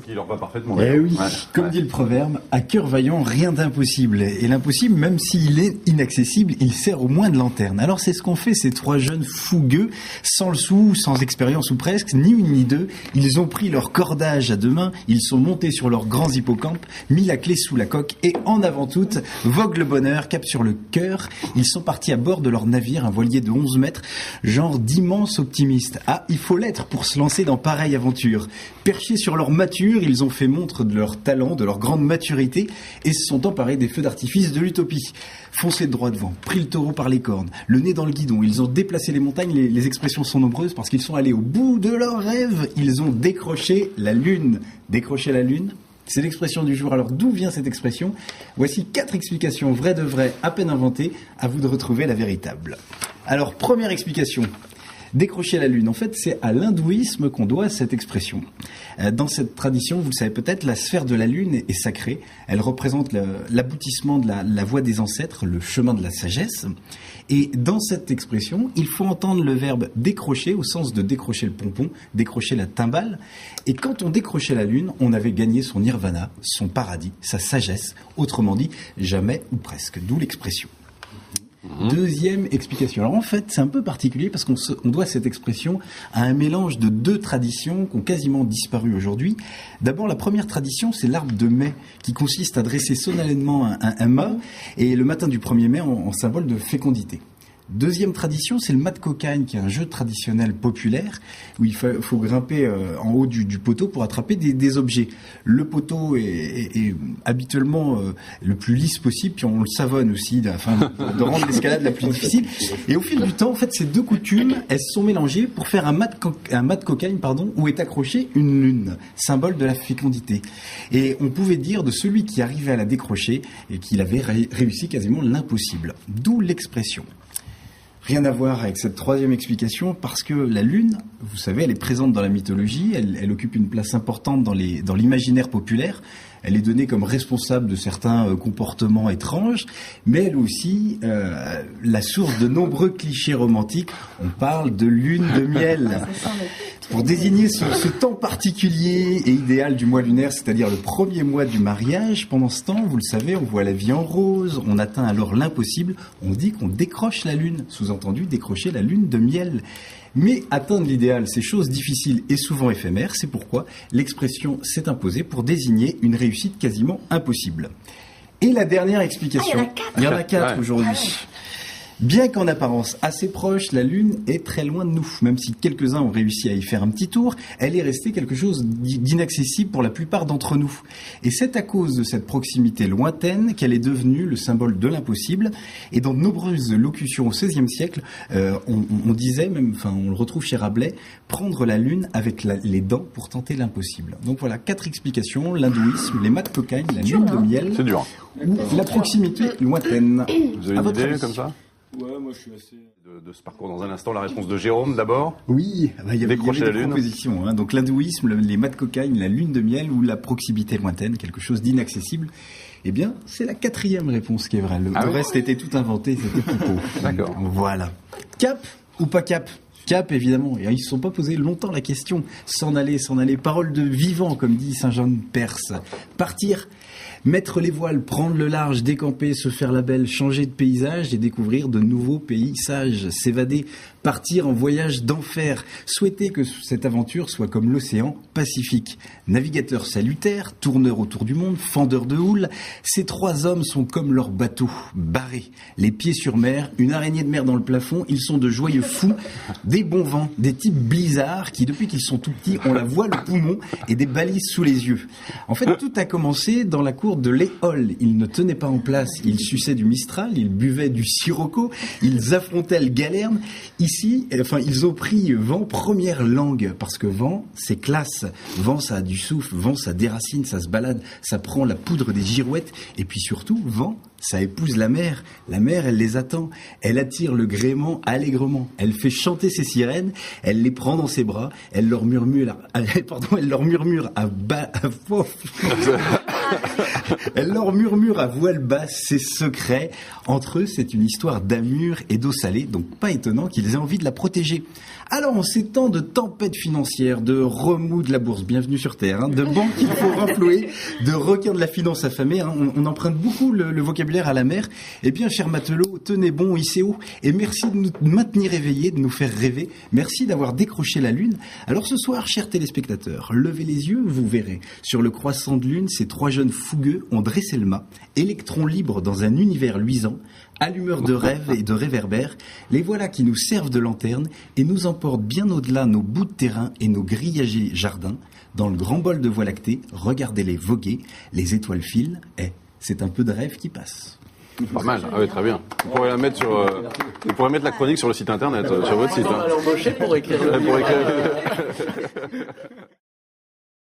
qui leur va parfaitement. Eh oui, comme dit le proverbe, à cœur vaillant, rien d'impossible. Et l'impossible, même s'il est inaccessible, il sert au moins de lanterne. Alors c'est ce qu'ont fait ces trois jeunes fougueux, sans le sou, sans expérience ou presque, ni une ni deux. Ils ont pris leur cordage à deux mains, ils sont montés sur leurs grands hippocampes, mis la clé sous la coque et en avant toute, vogue le bonheur, cap sur le cœur. Ils sont partis à bord de leur navire, un voilier de 11 mètres, genre d'immenses optimistes. Ah, il faut l'être pour se lancer dans pareille aventure. Perchés sur leur mâture, ils ont fait montre de leur talent, de leur grande maturité et se sont emparés des feux d'artifice de l'utopie. Foncé droit devant, pris le taureau par les cornes, le nez dans le guidon, ils ont déplacé les montagnes, les expressions sont nombreuses parce qu'ils sont allés au bout de leurs rêves, ils ont décroché la lune. Décrocher la lune, c'est l'expression du jour. Alors d'où vient cette expression ? Voici 4 explications vraies de vraies, à peine inventées, à vous de retrouver la véritable. Alors première explication. Décrocher la lune, en fait, c'est à l'hindouisme qu'on doit cette expression. Dans cette tradition, vous le savez peut-être, la sphère de la lune est sacrée. Elle représente l'aboutissement de la voie des ancêtres, le chemin de la sagesse. Et dans cette expression, il faut entendre le verbe décrocher au sens de décrocher le pompon, décrocher la timbale. Et quand on décrochait la lune, on avait gagné son nirvana, son paradis, sa sagesse. Autrement dit, jamais ou presque. D'où l'expression. Deuxième explication. Alors en fait, c'est un peu particulier parce qu'on doit cette expression à un mélange de 2 traditions qui ont quasiment disparu aujourd'hui. D'abord, la première tradition, c'est l'arbre de mai, qui consiste à dresser solennellement un mât, et le matin du 1er mai en symbole de fécondité. Deuxième tradition, c'est le mat de cocagne, qui est un jeu traditionnel populaire où il faut grimper en haut du poteau pour attraper des objets. Le poteau est habituellement le plus lisse possible, puis on le savonne aussi afin de rendre l'escalade la plus difficile. Et au fil du temps, en fait, ces 2 coutumes, elles se sont mélangées pour faire un mat de cocagne, où est accrochée une lune, symbole de la fécondité. Et on pouvait dire de celui qui arrivait à la décrocher et qu'il avait réussi quasiment l'impossible. D'où l'expression. Rien à voir avec cette troisième explication, parce que la Lune, vous savez, elle est présente dans la mythologie, elle occupe une place importante dans l'imaginaire populaire, elle est donnée comme responsable de certains comportements étranges, mais elle aussi la source de nombreux clichés romantiques. On parle de lune de miel. Pour désigner ce temps particulier et idéal du mois lunaire, c'est-à-dire le 1er mois du mariage, pendant ce temps, vous le savez, on voit la vie en rose, on atteint alors l'impossible, on dit qu'on décroche la lune, sous-entendu décrocher la lune de miel. Mais atteindre l'idéal, c'est chose difficile et souvent éphémère, c'est pourquoi l'expression s'est imposée pour désigner une réussite quasiment impossible. Et la dernière explication, il y en a 4 aujourd'hui. Bien qu'en apparence assez proche, la Lune est très loin de nous. Même si quelques-uns ont réussi à y faire un petit tour, elle est restée quelque chose d'inaccessible pour la plupart d'entre nous. Et c'est à cause de cette proximité lointaine qu'elle est devenue le symbole de l'impossible. Et dans de nombreuses locutions au XVIe siècle, on disait, même, on le retrouve chez Rabelais, prendre la Lune avec les dents pour tenter l'impossible. Donc voilà, 4 explications, l'hindouisme, les mats de cocagne, la lune de miel, c'est dur. Ou la proximité lointaine. Vous avez une idée comme ça ? Ouais, moi je suis assez... De ce parcours dans un instant, la réponse de Jérôme d'abord. Oui, il y avait Décrocher des propositions. Donc l'hindouisme, les mats de cocagne, la lune de miel ou la proximité lointaine, quelque chose d'inaccessible. Eh bien, c'est la 4e réponse qui est vraie. Le reste était tout inventé, c'était pipeau. D'accord. Voilà. Cap ou pas cap ? Cap, évidemment. Et ils ne se sont pas posé longtemps la question. S'en aller. Parole de vivant, comme dit Saint Jean de Perse. Partir, mettre les voiles, prendre le large, décamper, se faire la belle, changer de paysage et découvrir de nouveaux paysages. S'évader, partir en voyage d'enfer. Souhaiter que cette aventure soit comme l'océan Pacifique. Navigateur salutaire, tourneur autour du monde, fendeur de houle. Ces 3 hommes sont comme leur bateau, barrés, les pieds sur mer, une araignée de mer dans le plafond. Ils sont de joyeux fous, des bons vents, des types blizzards qui, depuis qu'ils sont tout petits, ont la voile au poumon et des balises sous les yeux. En fait, tout a commencé dans la cour de l'Éole. Ils ne tenaient pas en place, ils suçaient du Mistral, ils buvaient du Sirocco, ils affrontaient le Galerne. Ici, ils ont pris vent première langue, parce que vent, c'est classe. Vent, ça a du souffle, vent, ça déracine, ça se balade, ça prend la poudre des girouettes, et puis surtout, vent, ça épouse la mer. La mer, elle les attend. Elle attire le gréement allègrement. Elle fait chanter ses sirènes. Elle les prend dans ses bras. Elle leur murmure à Elle leur murmure à voix basse ses secrets. Entre eux, c'est une histoire d'amour et d'eau salée, donc pas étonnant qu'ils aient envie de la protéger. Alors, en ces temps de tempête financière, de remous de la bourse, bienvenue sur Terre, de banques qu'il faut renflouer, de requins de la finance affamée, on emprunte beaucoup le vocabulaire à la mer. Eh bien, chers matelots, tenez bon, hissez haut, et merci de nous maintenir éveillés, de nous faire rêver. Merci d'avoir décroché la lune. Alors ce soir, chers téléspectateurs, levez les yeux, vous verrez. Sur le croissant de lune, ces trois jeunes fougueux ont dressé le mât, électrons libres dans un univers luisant, allumeurs de rêves et de réverbères, les voilà qui nous servent de lanterne et nous emportent bien au-delà nos bouts de terrain et nos grillagés jardins. Dans le grand bol de Voie lactée, regardez-les voguer, les étoiles filent, et c'est un peu de rêve qui passe. Pas mal, ah oui, très bien. Vous pourrez la mettre vous pourrez mettre la chronique sur le site internet, sur votre site. On va l'embaucher pour écrire. Pour écrire.